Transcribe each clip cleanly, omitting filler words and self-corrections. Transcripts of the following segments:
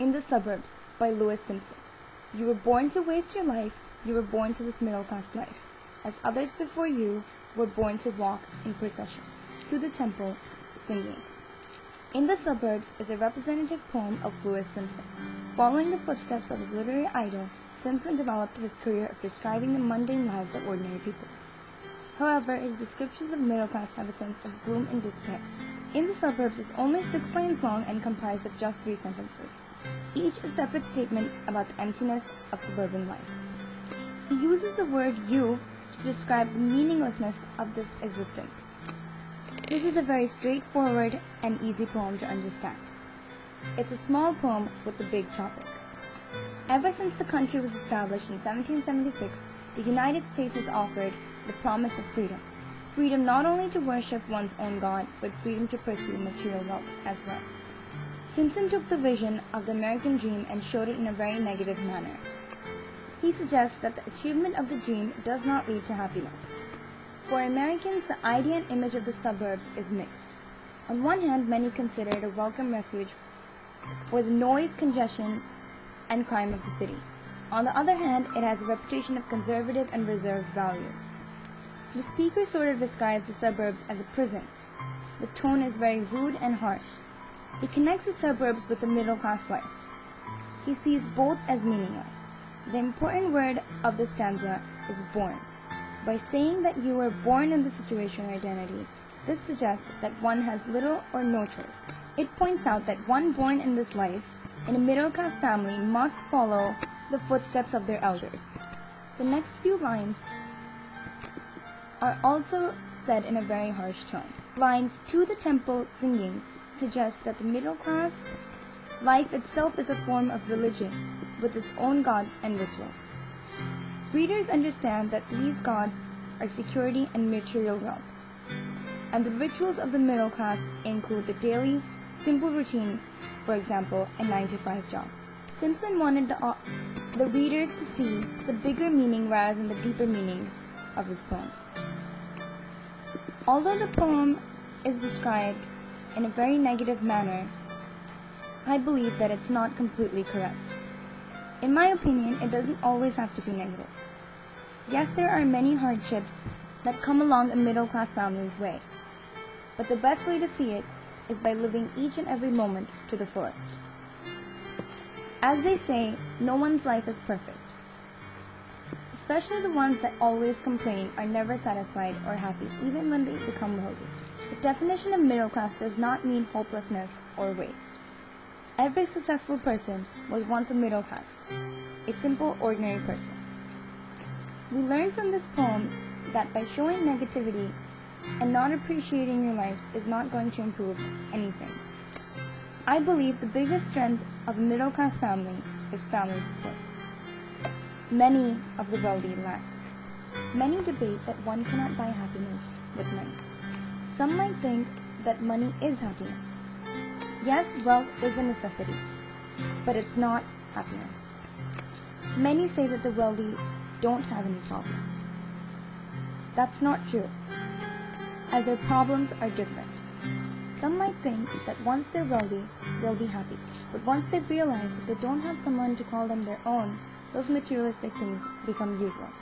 In the Suburbs by Lewis Simpson. You were born to waste your life, you were born to this middle-class life, as others before you were born to walk in procession to the temple, singing. In the Suburbs is a representative poem of Lewis Simpson. Following the footsteps of his literary idol, Simpson developed his career of describing the mundane lives of ordinary people. However, his descriptions of the middle class have a sense of gloom and despair. In the Suburbs is only 6 lines long and comprised of just 3 sentences, each a separate statement about the emptiness of suburban life. He uses the word "you" to describe the meaninglessness of this existence. This is a very straightforward and easy poem to understand. It's a small poem with a big topic. Ever since the country was established in 1776, the United States has offered the promise of freedom. Freedom not only to worship one's own God, but freedom to pursue material wealth as well. Simpson took the vision of the American dream and showed it in a very negative manner. He suggests that the achievement of the dream does not lead to happiness. For Americans, the idea and image of the suburbs is mixed. On one hand, many consider it a welcome refuge for the noise, congestion, and crime of the city. On the other hand, it has a reputation of conservative and reserved values. The speaker sort of describes the suburbs as a prison. The tone is very rude and harsh. He connects the suburbs with the middle-class life. He sees both as meaningless. The important word of the stanza is born. By saying that you were born in the situation or identity, this suggests that one has little or no choice. It points out that one born in this life, in a middle-class family, must follow the footsteps of their elders. The next few lines are also said in a very harsh tone. Lines "to the temple, singing" suggest that the middle-class life itself is a form of religion, with its own gods and rituals. Readers understand that these gods are security and material wealth, and the rituals of the middle class include the daily, simple routine, for example, a 9-to-5 job. Simpson wanted the readers to see the bigger meaning rather than the deeper meaning of this poem. Although the poem is described in a very negative manner, I believe that it's not completely correct. In my opinion, it doesn't always have to be negative. Yes, there are many hardships that come along a middle-class family's way, but the best way to see it is by living each and every moment to the fullest. As they say, no one's life is perfect. Especially the ones that always complain are never satisfied or happy, even when they become wealthy. The definition of middle class does not mean hopelessness or waste. Every successful person was once a middle class, a simple, ordinary person. We learn from this poem that by showing negativity and not appreciating your life is not going to improve anything. I believe the biggest strength of a middle-class family is family support. Many of the wealthy lack. Many debate that one cannot buy happiness with money. Some might think that money is happiness. Yes, wealth is a necessity, but it's not happiness. Many say that the wealthy don't have any problems. That's not true, as their problems are different. Some might think that once they're wealthy, they'll be happy, but once they realize that they don't have someone to call them their own, those materialistic things become useless.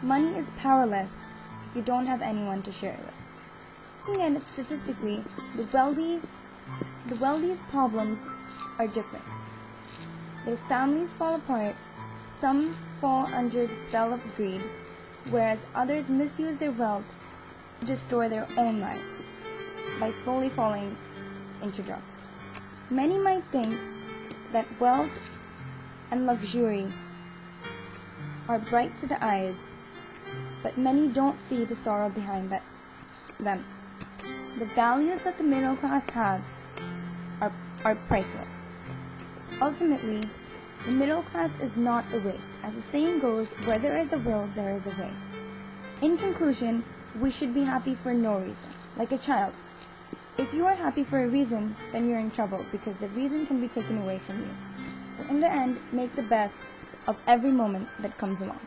Money is powerless if you don't have anyone to share it with. And statistically, the wealthy's problems are different. Their families fall apart, some fall under the spell of greed, whereas others misuse their wealth to destroy their own lives by slowly falling into drugs. Many might think that wealth and luxury are bright to the eyes, but many don't see the sorrow behind them. The values that the middle class have are priceless. Ultimately, the middle class is not a waste. As the saying goes, where there is a will, there is a way. In conclusion, we should be happy for no reason, like a child. If you are happy for a reason, then you're in trouble because the reason can be taken away from you. But in the end, make the best of every moment that comes along.